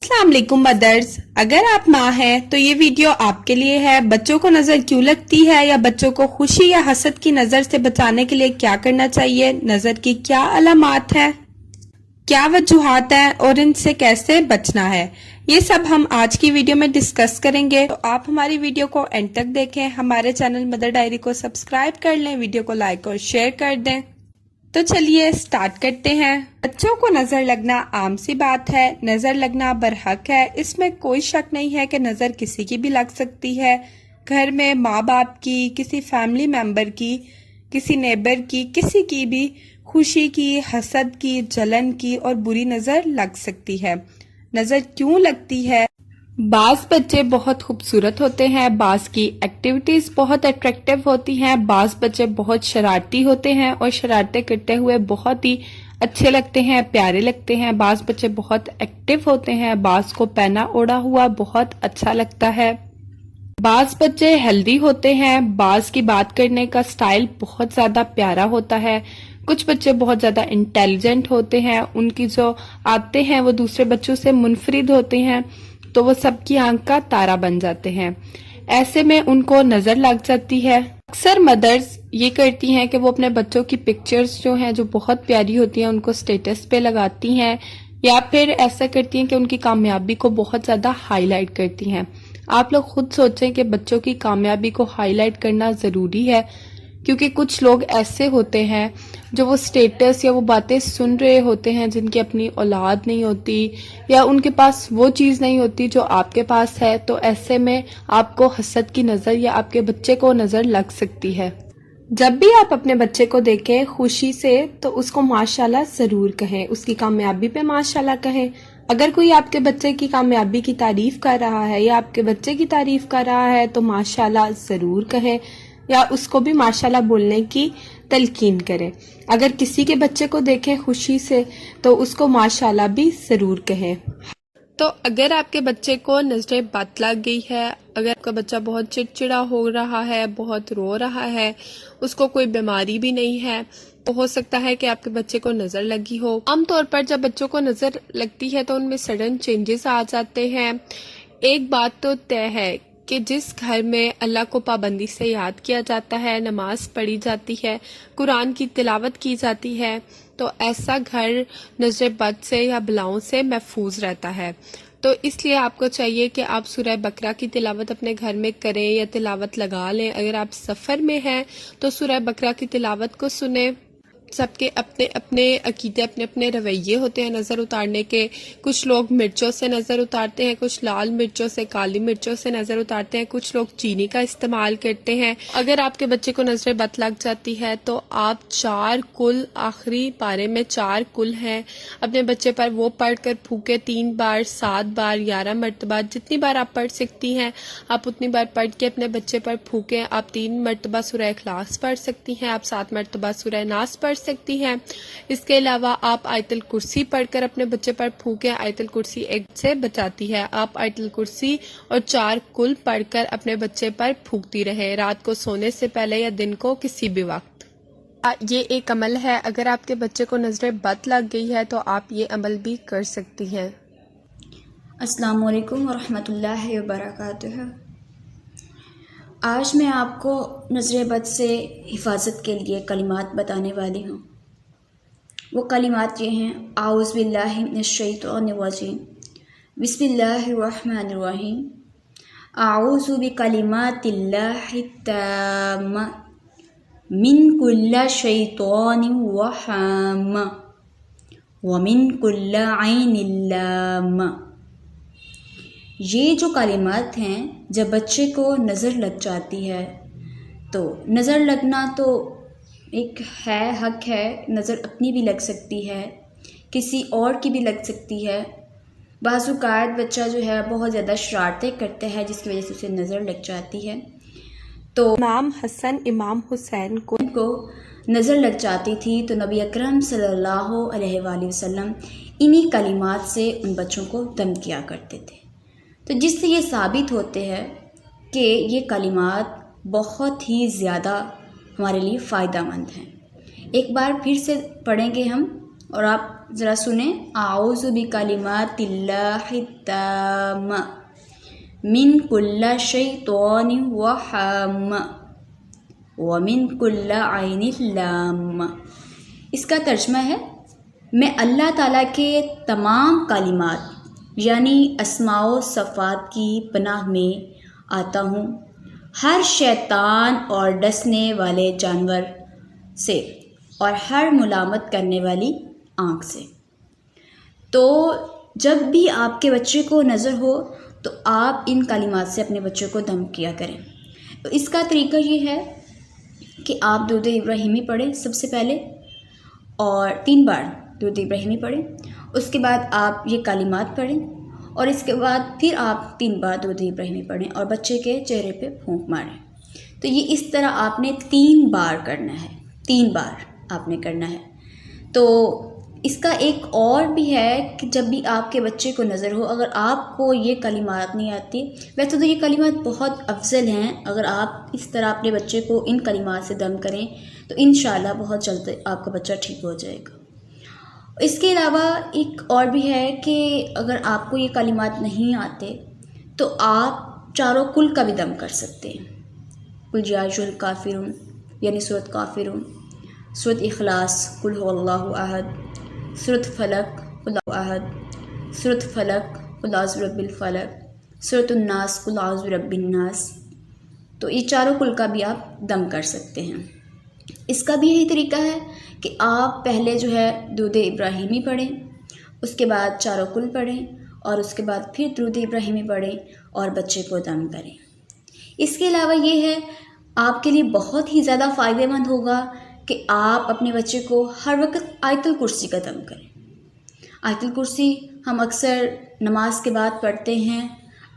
अस्सलाम वालेकुम मदर्स। अगर आप माँ हैं तो ये वीडियो आपके लिए है। बच्चों को नजर क्यों लगती है या बच्चों को खुशी या हसद की नजर से बचाने के लिए क्या करना चाहिए, नजर की क्या अलामात हैं, क्या वजूहात हैं और इनसे कैसे बचना है, ये सब हम आज की वीडियो में डिस्कस करेंगे। तो आप हमारी वीडियो को एंड तक देखें, हमारे चैनल मदर डायरी को सब्सक्राइब कर लें, वीडियो को लाइक और शेयर कर दें। तो चलिए स्टार्ट करते हैं। बच्चों को नजर लगना आम सी बात है, नजर लगना बरहक है, इसमें कोई शक नहीं है कि नजर किसी की भी लग सकती है। घर में माँ बाप की, किसी फैमिली मेंबर की, किसी नेबर की, किसी की भी खुशी की, हसद की, जलन की और बुरी नजर लग सकती है। नजर क्यों लगती है? बाज बच्चे बहुत खूबसूरत होते हैं, बाज की एक्टिविटीज बहुत अट्रैक्टिव होती हैं, बाज बच्चे बहुत शरारती होते हैं और शरारतें करते हुए बहुत ही अच्छे लगते हैं, प्यारे लगते हैं। बाज बच्चे बहुत एक्टिव होते हैं, बाज को पहना ओढ़ा हुआ बहुत अच्छा लगता है। बाज बच्चे हेल्दी होते हैं, बाज की बात करने का स्टाइल बहुत ज्यादा प्यारा होता है। कुछ बच्चे बहुत ज्यादा इंटेलिजेंट होते हैं, उनकी जो आदतें हैं वो दूसरे बच्चों से मुनफरिद होते हैं, तो वो सबकी आंख का तारा बन जाते हैं। ऐसे में उनको नजर लग जाती है। अक्सर मदर्स ये करती हैं कि वो अपने बच्चों की पिक्चर्स जो हैं, जो बहुत प्यारी होती हैं, उनको स्टेटस पे लगाती हैं या फिर ऐसा करती हैं कि उनकी कामयाबी को बहुत ज्यादा हाईलाइट करती हैं। आप लोग खुद सोचें कि बच्चों की कामयाबी को हाईलाइट करना जरूरी है, क्योंकि कुछ लोग ऐसे होते हैं जो वो स्टेटस या वो बातें सुन रहे होते हैं जिनकी अपनी औलाद नहीं होती या उनके पास वो चीज़ नहीं होती जो आपके पास है। तो ऐसे में आपको हसद की नज़र या आपके बच्चे को नज़र लग सकती है। जब भी आप अपने बच्चे को देखें खुशी से तो उसको माशाल्लाह ज़रूर कहें, उसकी कामयाबी पे माशाल्लाह कहें। अगर कोई आपके बच्चे की कामयाबी की तारीफ कर रहा है या आपके बच्चे की तारीफ कर रहा है तो माशाल्लाह ज़रूर कहें या उसको भी माशाल्लाह बोलने की तलकीन करें। अगर किसी के बच्चे को देखें खुशी से तो उसको माशाल्लाह भी ज़रूर कहें। तो अगर आपके बच्चे को नजर बद लग गई है, अगर आपका बच्चा बहुत चिड़चिड़ा हो रहा है, बहुत रो रहा है, उसको कोई बीमारी भी नहीं है, तो हो सकता है कि आपके बच्चे को नजर लगी हो। आमतौर पर जब बच्चों को नजर लगती है तो उनमें सडन चेंजेस आ जाते हैं। एक बात तो तय है कि जिस घर में अल्लाह को पाबंदी से याद किया जाता है, नमाज पढ़ी जाती है, कुरान की तिलावत की जाती है, तो ऐसा घर नजर बद से या बलाओं से महफूज रहता है। तो इसलिए आपको चाहिए कि आप सूरह बकरा की तिलावत अपने घर में करें या तिलावत लगा लें। अगर आप सफ़र में हैं तो सूरह बकरा की तिलावत को सुने। सबके अपने अपने अकीदे, अपने अपने रवैये होते हैं नज़र उतारने के। कुछ लोग मिर्चों से नज़र उतारते हैं, कुछ लाल मिर्चों से, काली मिर्चों से नज़र उतारते हैं, कुछ लोग चीनी का इस्तेमाल करते हैं। अगर आपके बच्चे को नज़र बद लग जाती है तो आप 4 कुल, आखिरी पारे में 4 कुल हैं, अपने बच्चे पर वो पढ़कर फूके 3 बार, 7 बार, 11 मरतबा, जितनी बार आप पढ़ सकती हैं आप उतनी बार पढ़ के अपने बच्चे पर फूकें। आप 3 मरतबा सूरह इखलास पढ़ सकती हैं, आप 7 मरतबा सूरह नास पढ़ सकती हैं। इसके अलावा आप आयतुल कुर्सी पढ़कर अपने बच्चे पर फूकें। आयतुल कुर्सी एक से बचाती है। आप आयतुल कुर्सी और 4 कुल पढ़कर अपने बच्चे पर फूकती रहे, रात को सोने से पहले या दिन को किसी भी वक्त। ये एक अमल है, अगर आपके बच्चे को नजर बद लग गई है तो आप ये अमल भी कर सकती हैं। अस्सलाम वालेकुम वरहमतुल्लाहि वबरकातुहू। आज मैं आपको नज़र बद से हिफाजत के लिए कलिमात बताने वाली हूँ। वो कलिमात ये हैं: आऊज़ु बिल्लाहि मिनश शैतानिर रजीम, बिस्मिल्लाहिर रहमानिर रहीम, आऊज़ु बिकलिमातिल्लाहि ताम्मा मिन कुल्लि शैतानिर व हाम्मा व मिन कुल्लि ऐनिन लाम्मा। ये जो कलिमात हैं, जब बच्चे को नज़र लग जाती है तो नज़र लगना तो एक है, हक है, नज़र अपनी भी लग सकती है, किसी और की भी लग सकती है। बाज़-औक़ात बच्चा जो है बहुत ज़्यादा शरारतें करता है जिसकी वजह से उसे नज़र लग जाती है। तो इमाम हसन, इमाम हुसैन को नज़र लग जाती थी तो नबी अकरम सल्लल्लाहु अलैहि वसल्लम इन्हीं कलिमात से उन बच्चों को दम किया करते थे। तो जिससे ये साबित होते हैं कि ये कलिमात बहुत ही ज़्यादा हमारे लिए फ़ायदेमंद हैं। एक बार फिर से पढ़ेंगे हम اور آپ ذرا سنیں، اعوذ بکلمات اللہ التامہ من کل شیطان وہامہ ومن کل عین لامہ۔ اس کا ترجمہ ہے، میں اللہ تعالیٰ کے تمام کلمات یعنی اسماء و صفات کی پناہ میں آتا ہوں ہر شیطان اور ڈسنے والے جانور سے اور ہر ملامت کرنے والی آنکھ سے۔ تو جب بھی آپ کے بچے کو نظر ہو تو آپ ان کلمات سے اپنے بچے کو دم کیا کریں۔ تو اس کا طریقہ یہ ہے کہ آپ درود ابراہیمی پڑھیں سب سے پہلے، اور 3 بار درود ابراہیمی پڑھیں، اس کے بعد آپ یہ کلمات پڑھیں، اور اس کے بعد پھر آپ 3 بار درود ابراہیمی پڑھیں اور بچے کے چہرے پہ پھونک ماریں۔ تو یہ اس طرح آپ نے 3 بار کرنا ہے، 3 بار آپ نے کرنا ہے۔ تو اس کا ایک اور بھی ہے کہ جب بھی آپ کے بچے کو نظر ہو، اگر آپ کو یہ کلمات نہیں آتی، ویسے تو یہ کلمات بہت افضل ہیں، اگر آپ اس طرح اپنے بچے کو ان کلمات سے دم کریں تو انشاءاللہ بہت جلد آپ کا بچہ ٹھیک ہو جائے گا۔ اس کے علاوہ ایک اور بھی ہے کہ اگر آپ کو یہ کلمات نہیں آتے تو آپ چاروں کل کا بھی دم کر سکتے ہیں۔ قل یا ایھا الکافرون یعنی سورۃ کافرون، سورۃ اخلاص قل هو اللہ احد، سورۃ فلق قل اعوذ احد، سورۃ فلق قل اعوذ برب الفلق، سورۃ الناس قل اعوذ برب الناس۔ تو یہ چاروں کل کا بھی آپ دم کر سکتے ہیں۔ اس کا بھی یہی طریقہ ہے کہ آپ پہلے جو ہے درود ابراہیمی پڑھیں، اس کے بعد چاروں کل پڑھیں، اور اس کے بعد پھر درود ابراہیمی پڑھیں اور بچے کو دم کریں۔ اس کے علاوہ یہ ہے، آپ کے لیے بہت ہی زیادہ فائدہ مند ہوگا کہ آپ اپنے بچے کو ہر وقت آیت الکرسی کا دم کریں۔ آیت الکرسی ہم اکثر نماز کے بعد پڑھتے ہیں،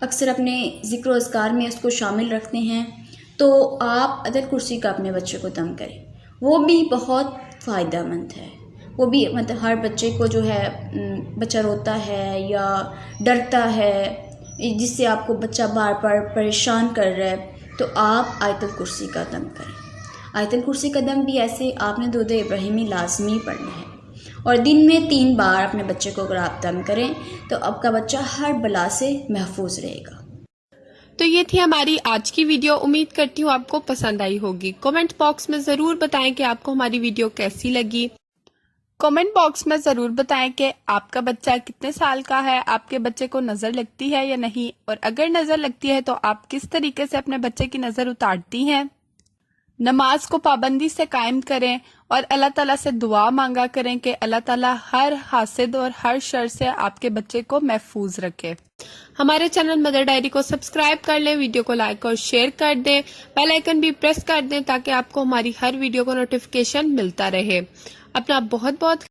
اکثر اپنے ذکر و اذکار میں اس کو شامل رکھتے ہیں، تو آپ آیت الکرسی کا اپنے بچے کو دم کریں، وہ بھی بہت فائدہ مند ہے۔ وہ بھی مطلب ہر بچے کو جو ہے، بچہ روتا ہے یا ڈرتا ہے، جس سے آپ کو بچہ بار بار پریشان کر رہا ہے، تو آپ آیت الکرسی کا دم کریں۔ آیت الکرسی کا دم بھی ایسے آپ نے درود ابراہیمی لازمی پڑھنا ہے، اور دن میں 3 بار اپنے بچے کو اگر آپ دم کریں تو آپ کا بچہ ہر بلا سے محفوظ رہے گا۔ تو یہ تھی ہماری آج کی ویڈیو، امید کرتی ہوں آپ کو پسند آئی ہوگی۔ کمنٹ باکس میں ضرور بتائیں کہ آپ کو ہماری ویڈیو کیسی لگی۔ کمنٹ باکس میں ضرور بتائیں کہ آپ کا بچہ کتنے سال کا ہے، آپ کے بچے کو نظر لگتی ہے یا نہیں، اور اگر نظر لگتی ہے تو آپ کس طریقے سے اپنے بچے کی نظر اتارتی ہیں۔ نماز کو پابندی سے قائم کریں اور اللہ تعالیٰ سے دعا مانگا کریں کہ اللہ تعالیٰ ہر حاسد اور ہر شر سے آپ کے بچے کو محفوظ رکھے۔ ہمارے چینل مدر ڈائری کو سبسکرائب کر لیں، ویڈیو کو لائک اور شیئر کر دیں، بیل آئیکن بھی پریس کر دیں تاکہ آپ کو ہماری ہر ویڈیو کو نوٹیفیکیشن ملتا رہے۔ اپنا بہت بہت